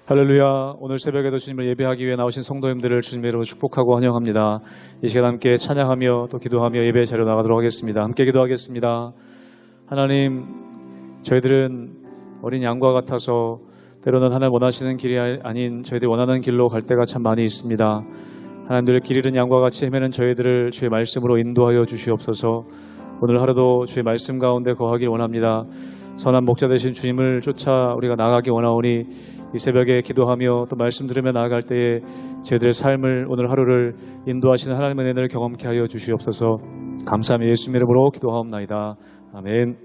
할렐루야. 오늘 새벽에도 주님을 예배하기 위해 나오신 성도님들을 주님의 이름으로 축복하고 환영합니다. 이 시간 함께 찬양하며 또 기도하며 예배 자리로 나가도록 하겠습니다. 함께 기도하겠습니다. 하나님, 저희들은 어린 양과 같아서 때로는 하나님 원하시는 길이 아닌 저희들이 원하는 길로 갈 때가 참 많이 있습니다. 하나님들 길 잃은 양과 같이 헤매는 저희들을 주의 말씀으로 인도하여 주시옵소서. 오늘 하루도 주의 말씀 가운데 거하길 원합니다. 선한 목자 되신 주님을 쫓아 우리가 나아가기 원하오니 이 새벽에 기도하며 또 말씀 들으며 나아갈 때에 저희들의 삶을 오늘 하루를 인도하시는 하나님의 은혜를 경험케 하여 주시옵소서. 감사하며 예수님 이름으로 기도하옵나이다. 아멘.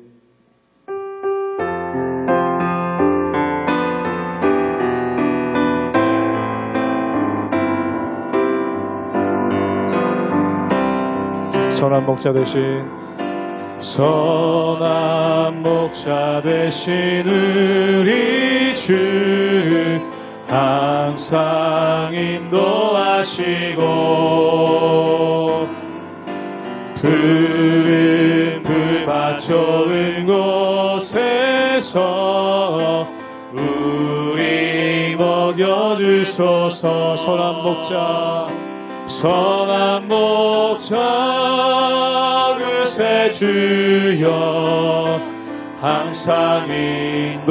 선한 목자 되신 우리 주 항상 인도하시고 푸른 풀밭 좋은 곳에서 우리 먹여주소서. 선한 목자 그새 주여 항상 인도하소서.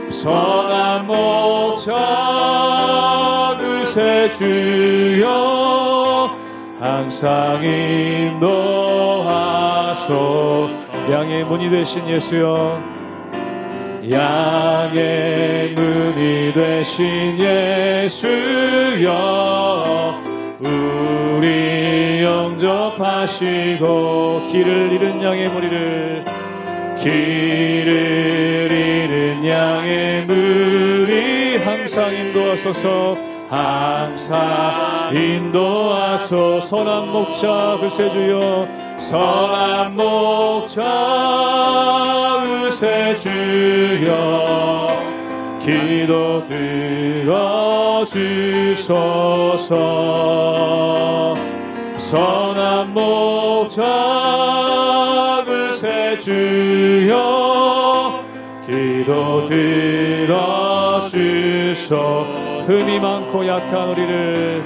선한 목자 그새 주여 항상 인도하소서. 양의 문이 되신 예수여, 양의 문이 되신 예수여 우리 영접하시고 길을 잃은 양의 무리 항상 인도하소서. 선한 목자 그새 주여, 선한 목자 그새 주여 기도 들어주소서. 선한 목자 그새 주여 기도 들어주소서. 흠이 많고 약한 우리를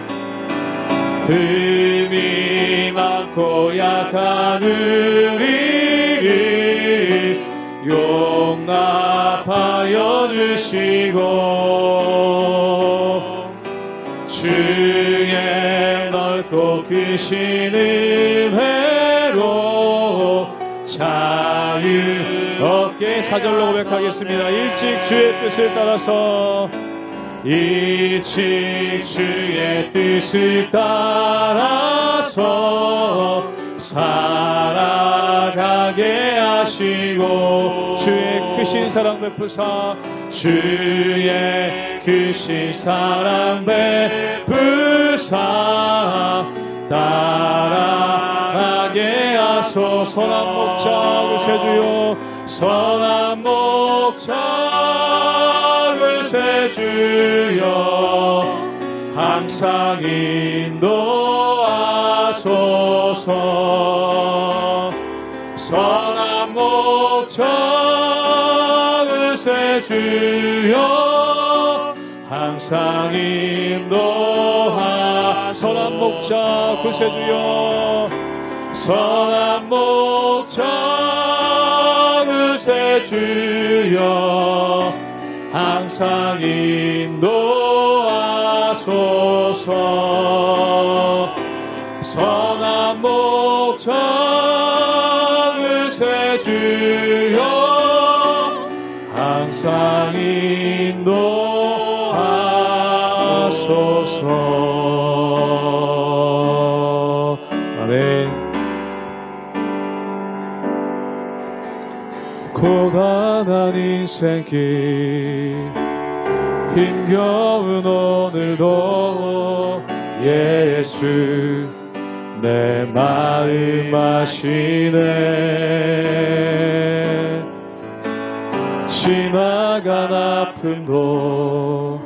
용납하여 주시고 주의 넓고 크신 은혜로 자유 얻게 4절로 고백하겠습니다. 일찍 주의 뜻을 따라서 살아가게 하시고 주의 크신 사랑 베푸사 따라가게 하소. 선한 목자 그새 주여, 선한 목자 그새 주여 항상 인도하소서. 선한 목자 그새 주여 항상 선한 목자 그새 주여, 선한 목자 그새 주여 항상 인도하소서. 선한 목자 그새 주여 항상 인도하소서. 아멘. 고단한 인생길 힘겨운 오늘도 예수 내 마음 아시네. 지나간 아픔도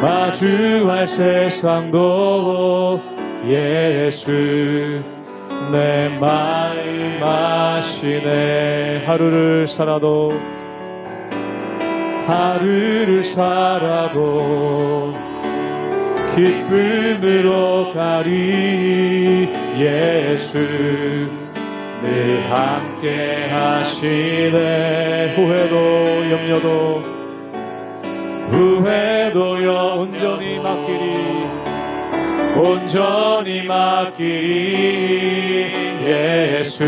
마주할 세상도 예수 내 마음 아시네. 하루를 살아도 기쁨으로 가리. 예수 늘 함께 하시네. 후회도요 온전히 맡기리. 예수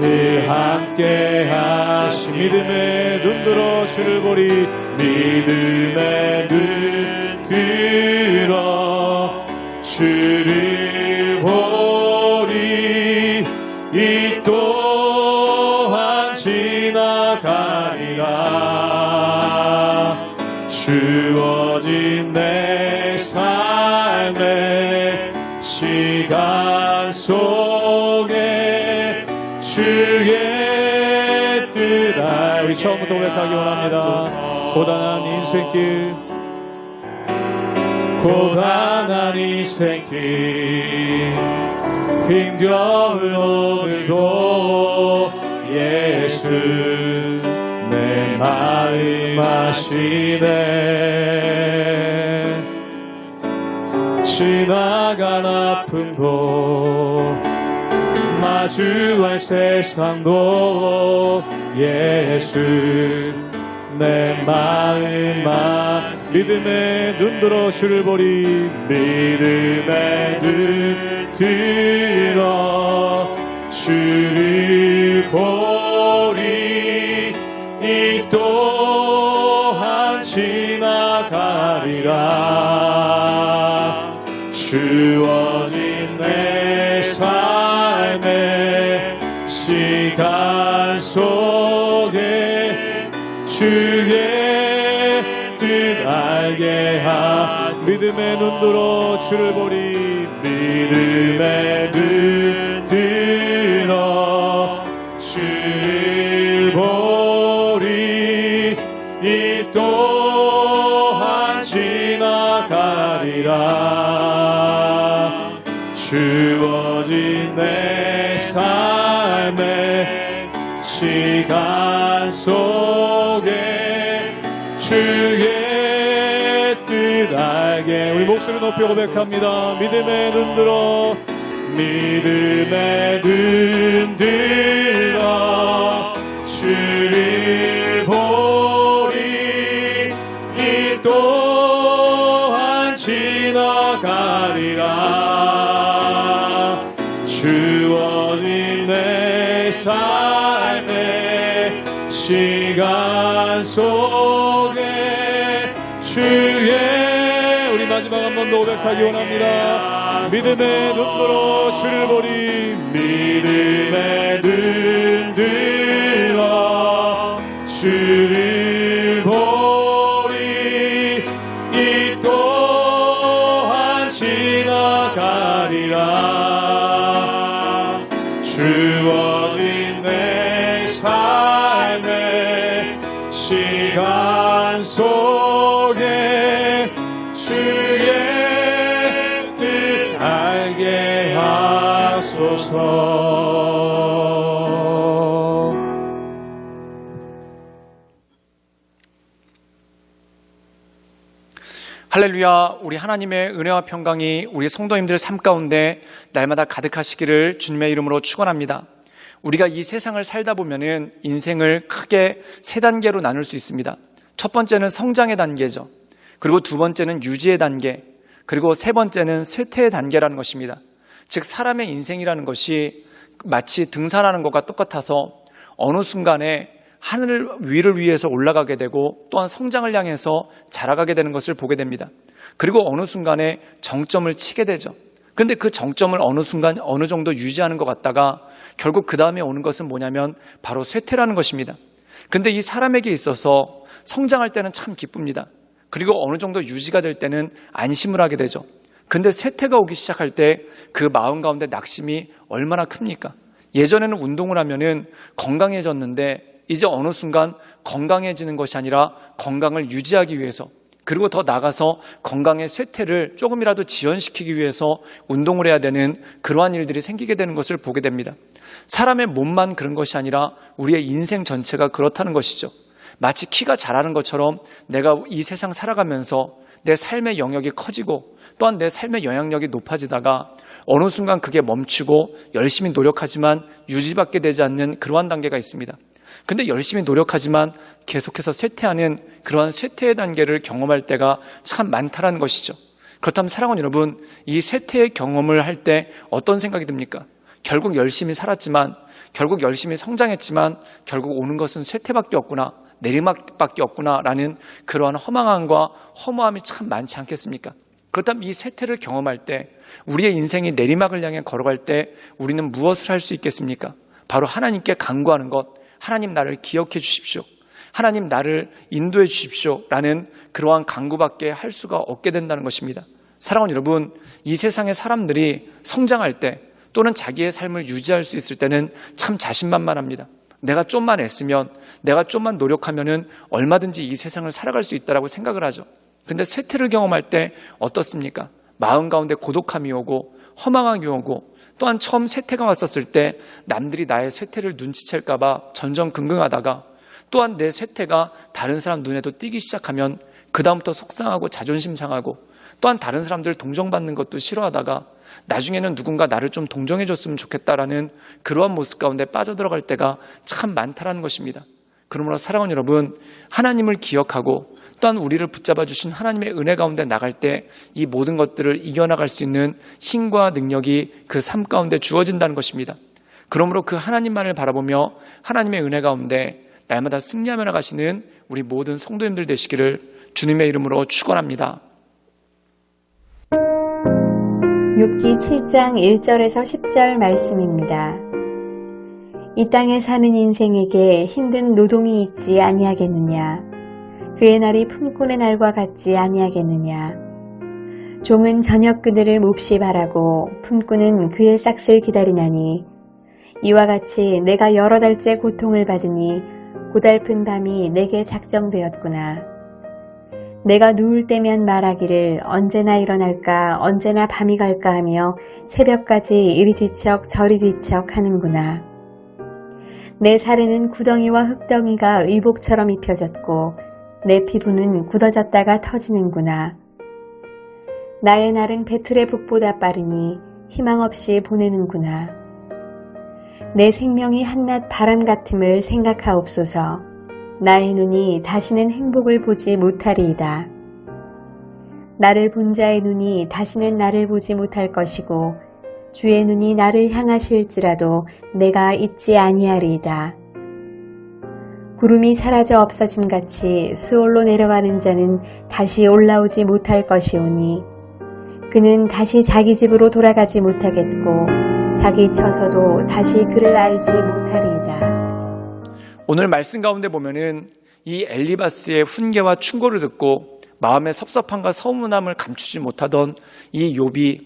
늘 함께 하시. 믿음의 눈 들어 주를 보리. 믿음의 눈 들어 주를 보리. 이 또한 지나가리라. 주어진 내 삶의 시간 속에 주의 뜻 우리 처음부터 고백하기 원합니다. 고단한 인생길 힘겨운 오늘도 예수 내 마음 아시네. 지나간 아픔도 마주할 세상도 예수 내 마음 믿음의 눈 들어 주를 보리. 믿음의 눈 들어 주를 보리. 이 또한 지나가리라. 주어진 내 삶의 시간 속에 주의 뜻 알게 하. 믿음의 눈 들어 주를 보리. 믿음의 눈 들어 주를 보리. 이 또한 지나가리라. 주어진 내 삶의 시간 속에 주의 뜻 알게. 우리 목소리 높이 고백합니다. 믿음의 눈 들어 주를 보리. 이 또한 지나가리라. 주어진 내 삶의 시간 속에 주의 우리 마지막 한 번 더 고백하기 원합니다. 믿음의 눈 들어 주를 보리. 믿음의 눈 들어 주를 보리. 이 또한 지나가리라. 주어진 내 삶의 시간 속에 주의 뜻 알게 하소서. 할렐루야. 우리 하나님의 은혜와 평강이 우리 성도님들 삶 가운데 날마다 가득하시기를 주님의 이름으로 축원합니다. 우리가 이 세상을 살다 보면은 인생을 크게 세 단계로 나눌 수 있습니다. 첫 번째는 성장의 단계죠. 그리고 두 번째는 유지의 단계, 그리고 세 번째는 쇠퇴의 단계라는 것입니다. 즉 사람의 인생이라는 것이 마치 등산하는 것과 똑같아서 어느 순간에 하늘 위를 위해서 올라가게 되고 또한 성장을 향해서 자라가게 되는 것을 보게 됩니다. 그리고 어느 순간에 정점을 치게 되죠. 그런데 그 정점을 어느 순간 어느 정도 유지하는 것 같다가 결국 그 다음에 오는 것은 뭐냐면 바로 쇠퇴라는 것입니다. 그런데 이 사람에게 있어서 성장할 때는 참 기쁩니다. 그리고 어느 정도 유지가 될 때는 안심을 하게 되죠. 그런데 쇠퇴가 오기 시작할 때 그 마음 가운데 낙심이 얼마나 큽니까? 예전에는 운동을 하면은 건강해졌는데 이제 어느 순간 건강해지는 것이 아니라 건강을 유지하기 위해서, 그리고 더 나아가서 건강의 쇠퇴를 조금이라도 지연시키기 위해서 운동을 해야 되는 그러한 일들이 생기게 되는 것을 보게 됩니다. 사람의 몸만 그런 것이 아니라 우리의 인생 전체가 그렇다는 것이죠. 마치 키가 자라는 것처럼 내가 이 세상 살아가면서 내 삶의 영역이 커지고 또한 내 삶의 영향력이 높아지다가 어느 순간 그게 멈추고 열심히 노력하지만 유지받게 되지 않는 그러한 단계가 있습니다. 근데 열심히 노력하지만 계속해서 쇠퇴하는 그러한 쇠퇴의 단계를 경험할 때가 참 많다라는 것이죠. 그렇다면 사랑하는 여러분, 이 쇠퇴의 경험을 할 때 어떤 생각이 듭니까? 결국 열심히 살았지만, 결국 열심히 성장했지만 결국 오는 것은 쇠퇴밖에 없구나, 내리막밖에 없구나라는 그러한 허망함과 허무함이 참 많지 않겠습니까? 그렇다면 이 쇠퇴를 경험할 때, 우리의 인생이 내리막을 향해 걸어갈 때 우리는 무엇을 할 수 있겠습니까? 바로 하나님께 간구하는 것, 하나님 나를 기억해 주십시오, 하나님 나를 인도해 주십시오 라는 그러한 간구밖에 할 수가 없게 된다는 것입니다. 사랑하는 여러분, 이 세상의 사람들이 성장할 때 또는 자기의 삶을 유지할 수 있을 때는 참 자신만만합니다. 내가 좀만 애쓰면, 내가 좀만 노력하면은 얼마든지 이 세상을 살아갈 수 있다라고 생각을 하죠. 근데 쇠퇴를 경험할 때 어떻습니까? 마음 가운데 고독함이 오고 허망함이 오고, 또한 처음 쇠퇴가 왔었을 때 남들이 나의 쇠퇴를 눈치챌까봐 전전긍긍하다가, 또한 내 쇠퇴가 다른 사람 눈에도 띄기 시작하면 그 다음부터 속상하고 자존심 상하고, 또한 다른 사람들 동정받는 것도 싫어하다가 나중에는 누군가 나를 좀 동정해줬으면 좋겠다라는 그러한 모습 가운데 빠져들어갈 때가 참 많다라는 것입니다. 그러므로 사랑하는 여러분, 하나님을 기억하고 또한 우리를 붙잡아 주신 하나님의 은혜 가운데 나갈 때 이 모든 것들을 이겨나갈 수 있는 힘과 능력이 그 삶 가운데 주어진다는 것입니다. 그러므로 그 하나님만을 바라보며 하나님의 은혜 가운데 날마다 승리하며 나가시는 우리 모든 성도님들 되시기를 주님의 이름으로 축원합니다. 욥기 7장 1절에서 10절 말씀입니다. 이 땅에 사는 인생에게 힘든 노동이 있지 아니하겠느냐? 그의 날이 품꾼의 날과 같지 아니하겠느냐? 종은 저녁 그늘을 몹시 바라고 품꾼은 그의 싹을 기다리나니, 이와 같이 내가 여러 달째 고통을 받으니 고달픈 밤이 내게 작정되었구나. 내가 누울 때면 말하기를 언제나 일어날까, 언제나 밤이 갈까 하며 새벽까지 이리 뒤척 저리 뒤척 하는구나. 내 살에는 구덩이와 흙덩이가 의복처럼 입혀졌고 내 피부는 굳어졌다가 터지는구나. 나의 날은 배틀의 북보다 빠르니 희망 없이 보내는구나. 내 생명이 한낮 바람 같음을 생각하옵소서. 나의 눈이 다시는 행복을 보지 못하리이다. 나를 본 자의 눈이 다시는 나를 보지 못할 것이고 주의 눈이 나를 향하실지라도 내가 잊지 아니하리이다. 구름이 사라져 없어짐같이 수올로 내려가는 자는 다시 올라오지 못할 것이오니 그는 다시 자기 집으로 돌아가지 못하겠고 자기 처소도 다시 그를 알지 못하리이다. 오늘 말씀 가운데 보면은 이 엘리바스의 훈계와 충고를 듣고 마음의 섭섭함과 서운함을 감추지 못하던 이 욥이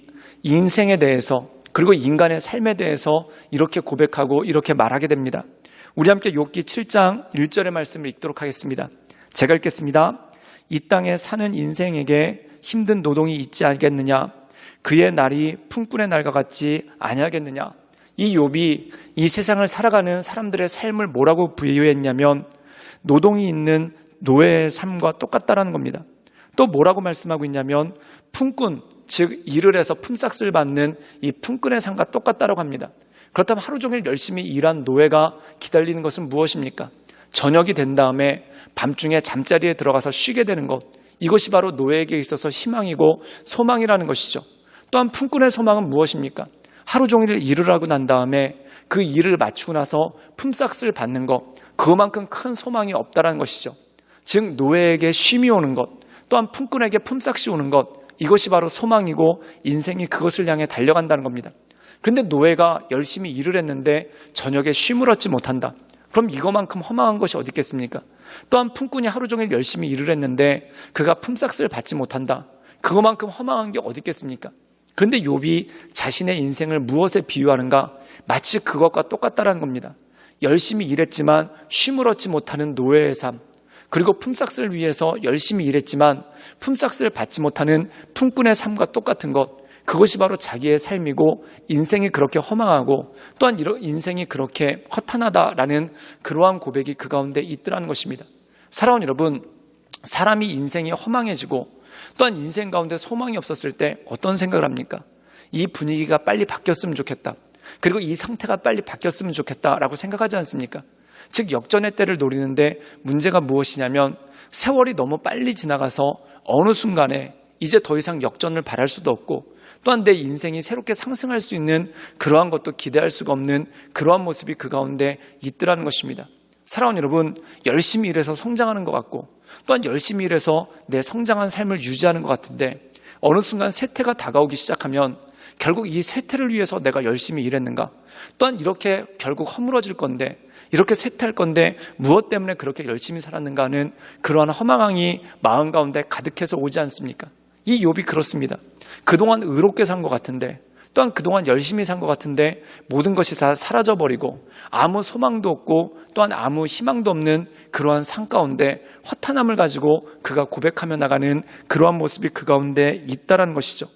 인생에 대해서 그리고 인간의 삶에 대해서 이렇게 고백하고 이렇게 말하게 됩니다. 우리 함께 욥기 7장 1절의 말씀을 읽도록 하겠습니다. 제가 읽겠습니다. 이 땅에 사는 인생에게 힘든 노동이 있지 않겠느냐? 그의 날이 품꾼의 날과 같지 아니하겠느냐? 이 욥이 이 세상을 살아가는 사람들의 삶을 뭐라고 비유했냐면 노동이 있는 노예의 삶과 똑같다라는 겁니다. 또 뭐라고 말씀하고 있냐면 품꾼, 즉 일을 해서 품삯을 받는 이 품꾼의 삶과 똑같다라고 합니다. 그렇다면 하루 종일 열심히 일한 노예가 기다리는 것은 무엇입니까? 저녁이 된 다음에 밤중에 잠자리에 들어가서 쉬게 되는 것, 이것이 바로 노예에게 있어서 희망이고 소망이라는 것이죠. 또한 품꾼의 소망은 무엇입니까? 하루 종일 일을 하고 난 다음에 그 일을 마치고 나서 품삯을 받는 것, 그만큼 큰 소망이 없다는 것이죠. 즉 노예에게 쉼이 오는 것, 또한 품꾼에게 품삯이 오는 것, 이것이 바로 소망이고 인생이 그것을 향해 달려간다는 겁니다. 그런데 노예가 열심히 일을 했는데 저녁에 쉼을 얻지 못한다. 그럼 이거만큼 허망한 것이 어디 있겠습니까? 또한 품꾼이 하루 종일 열심히 일을 했는데 그가 품삯을 받지 못한다. 그거만큼 허망한 게 어디 있겠습니까? 그런데 욥이 자신의 인생을 무엇에 비유하는가? 마치 그것과 똑같다라는 겁니다. 열심히 일했지만 쉼을 얻지 못하는 노예의 삶, 그리고 품삯을 위해서 열심히 일했지만 품삯을 받지 못하는 품꾼의 삶과 똑같은 것, 그것이 바로 자기의 삶이고 인생이 그렇게 허망하고 또한 이런 인생이 그렇게 허탄하다라는 그러한 고백이 그 가운데 있더라는 것입니다. 사랑하는 여러분, 사람이 인생이 허망해지고 또한 인생 가운데 소망이 없었을 때 어떤 생각을 합니까? 이 분위기가 빨리 바뀌었으면 좋겠다. 그리고 이 상태가 빨리 바뀌었으면 좋겠다라고 생각하지 않습니까? 즉 역전의 때를 노리는데 문제가 무엇이냐면 세월이 너무 빨리 지나가서 어느 순간에 이제 더 이상 역전을 바랄 수도 없고 또한 내 인생이 새롭게 상승할 수 있는 그러한 것도 기대할 수가 없는 그러한 모습이 그 가운데 있더라는 것입니다. 사랑하는 여러분, 열심히 일해서 성장하는 것 같고 또한 열심히 일해서 내 성장한 삶을 유지하는 것 같은데 어느 순간 쇠퇴가 다가오기 시작하면 결국 이 쇠퇴를 위해서 내가 열심히 일했는가? 또한 이렇게 결국 허물어질 건데 이렇게 쇠퇴할 건데 무엇 때문에 그렇게 열심히 살았는가 하는 그러한 허망함이 마음 가운데 가득해서 오지 않습니까? 이 욥이 그렇습니다. 그동안 의롭게 산 것 같은데 또한 그동안 열심히 산 것 같은데 모든 것이 다 사라져버리고 아무 소망도 없고 또한 아무 희망도 없는 그러한 삶 가운데 허탄함을 가지고 그가 고백하며 나가는 그러한 모습이 그 가운데 있다라는 것이죠.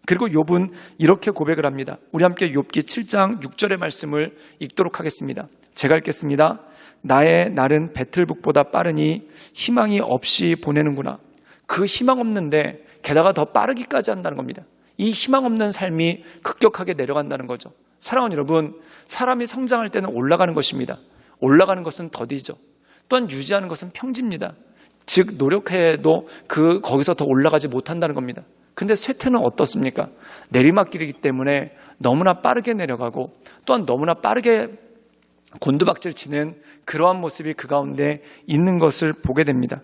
그리고 욥은 이렇게 고백을 합니다. 우리 함께 욥기 7장 6절의 말씀을 읽도록 하겠습니다. 제가 읽겠습니다. 나의 날은 배틀북보다 빠르니 희망이 없이 보내는구나. 그 희망 없는데 게다가 더 빠르기까지 한다는 겁니다. 이 희망 없는 삶이 급격하게 내려간다는 거죠. 사랑하는 여러분, 사람이 성장할 때는 올라가는 것입니다. 올라가는 것은 더디죠. 또한 유지하는 것은 평지입니다. 즉 노력해도 거기서 더 올라가지 못한다는 겁니다. 근데 쇠퇴는 어떻습니까? 내리막길이기 때문에 너무나 빠르게 내려가고 또한 너무나 빠르게 곤두박질 치는 그러한 모습이 그 가운데 있는 것을 보게 됩니다.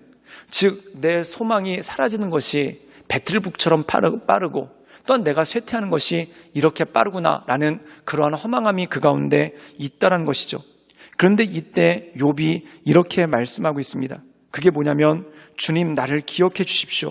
즉 내 소망이 사라지는 것이 배틀북처럼 빠르고 또한 내가 쇠퇴하는 것이 이렇게 빠르구나라는 그러한 허망함이 그 가운데 있다는 것이죠. 그런데 이때 욥이 이렇게 말씀하고 있습니다. 그게 뭐냐면 주님 나를 기억해 주십시오.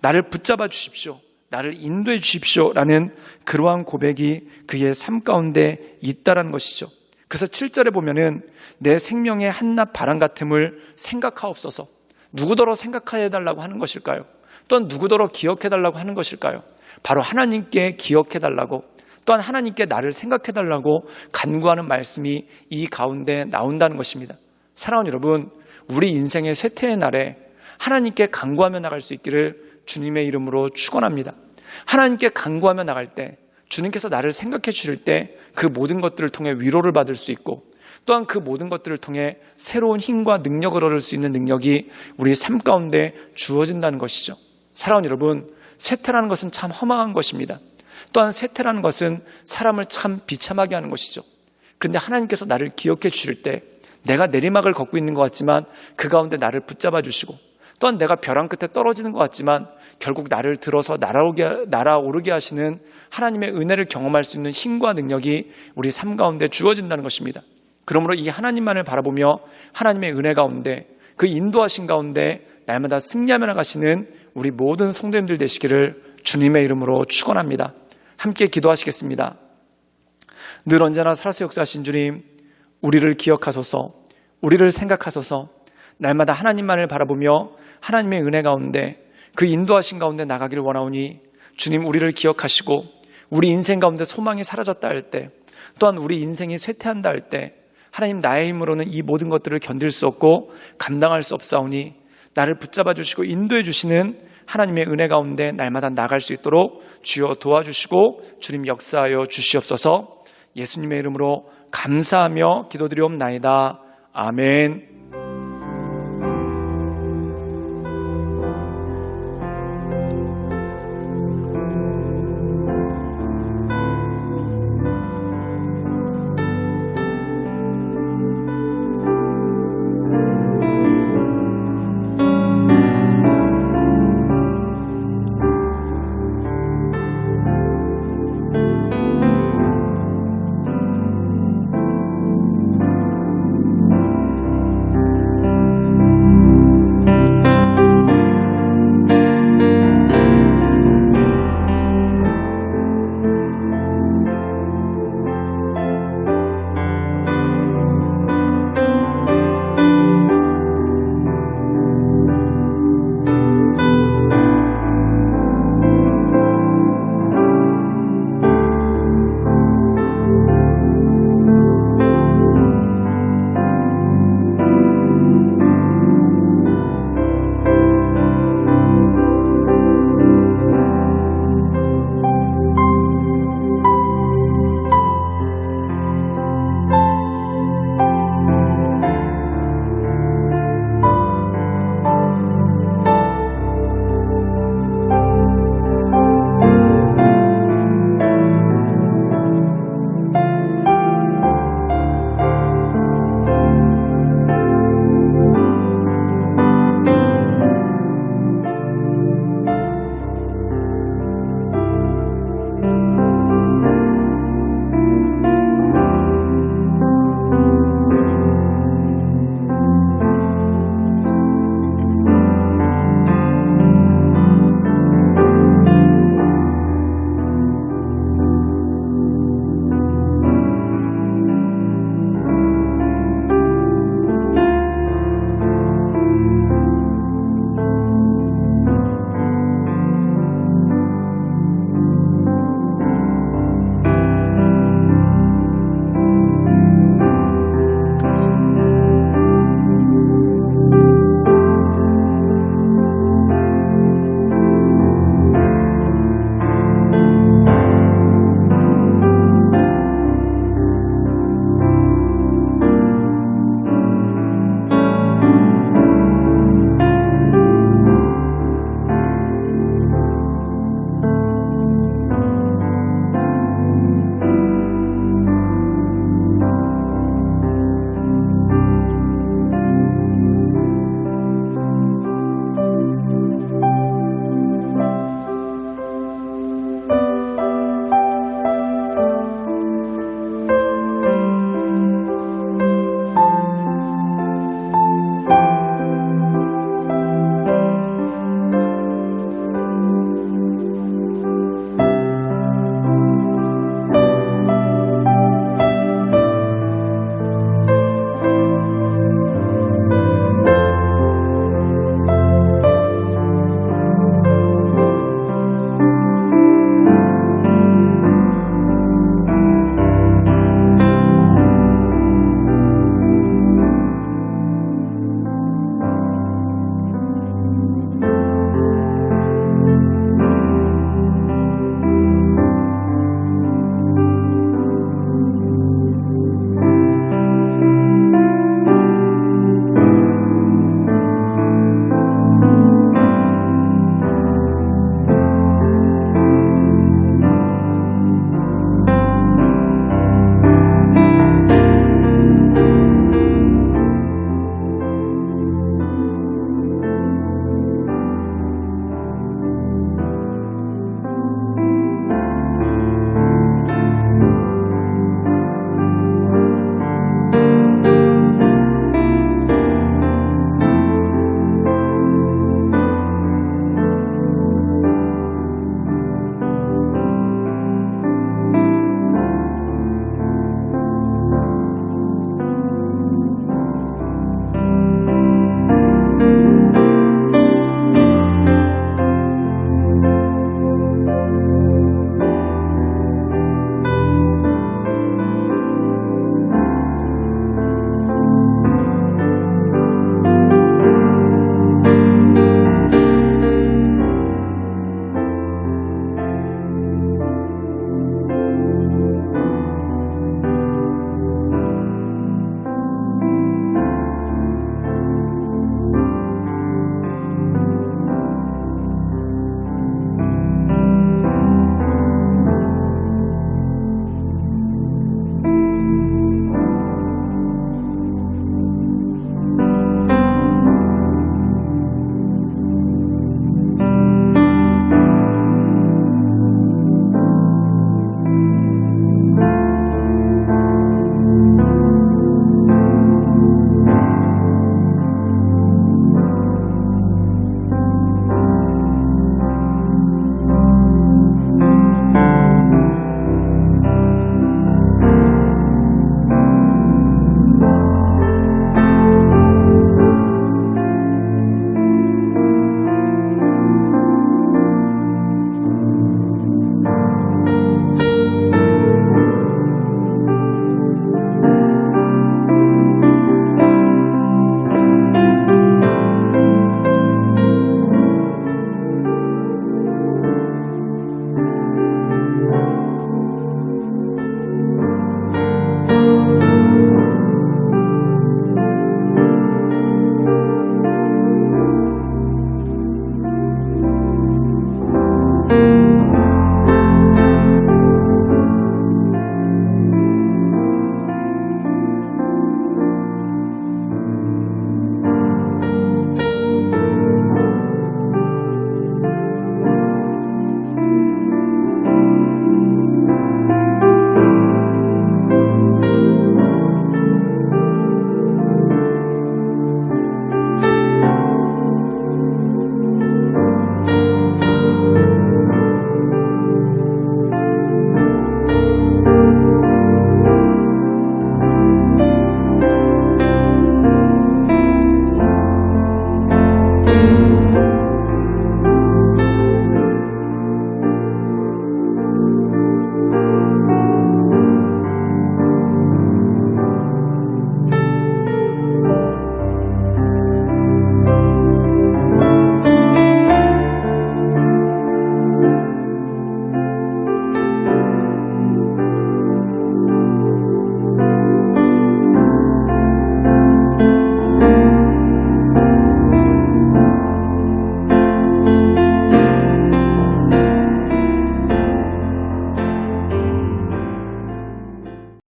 나를 붙잡아 주십시오. 나를 인도해 주십시오. 라는 그러한 고백이 그의 삶 가운데 있다는 것이죠. 그래서 7절에 보면은 내 생명의 한낱 바람 같음을 생각하옵소서. 누구더러 생각해달라고 하는 것일까요? 또한 누구더러 기억해달라고 하는 것일까요? 바로 하나님께 기억해달라고 또한 하나님께 나를 생각해달라고 간구하는 말씀이 이 가운데 나온다는 것입니다. 사랑하는 여러분, 우리 인생의 쇠퇴의 날에 하나님께 간구하며 나갈 수 있기를 주님의 이름으로 축원합니다. 하나님께 간구하며 나갈 때 주님께서 나를 생각해 주실 때 그 모든 것들을 통해 위로를 받을 수 있고 또한 그 모든 것들을 통해 새로운 힘과 능력을 얻을 수 있는 능력이 우리 삶 가운데 주어진다는 것이죠. 사랑하는 여러분, 쇠퇴라는 것은 참 허망한 것입니다. 또한 쇠퇴라는 것은 사람을 참 비참하게 하는 것이죠. 그런데 하나님께서 나를 기억해 주실 때 내가 내리막을 걷고 있는 것 같지만 그 가운데 나를 붙잡아 주시고 또한 내가 벼랑 끝에 떨어지는 것 같지만 결국 나를 들어서 날아오르게 하시는 하나님의 은혜를 경험할 수 있는 힘과 능력이 우리 삶 가운데 주어진다는 것입니다. 그러므로 이 하나님만을 바라보며 하나님의 은혜 가운데 그 인도하신 가운데 날마다 승리하며 나가시는 우리 모든 성도님들 되시기를 주님의 이름으로 축원합니다. 함께 기도하시겠습니다. 늘 언제나 살아서 역사하신 주님, 우리를 기억하소서, 우리를 생각하소서, 날마다 하나님만을 바라보며 하나님의 은혜 가운데 그 인도하신 가운데 나가기를 원하오니 주님 우리를 기억하시고 우리 인생 가운데 소망이 사라졌다 할 때 또한 우리 인생이 쇠퇴한다 할 때 하나님 나의 힘으로는 이 모든 것들을 견딜 수 없고 감당할 수 없사오니 나를 붙잡아 주시고 인도해 주시는 하나님의 은혜 가운데 날마다 나갈 수 있도록 주여 도와주시고 주님 역사하여 주시옵소서. 예수님의 이름으로 감사하며 기도드리옵나이다. 아멘.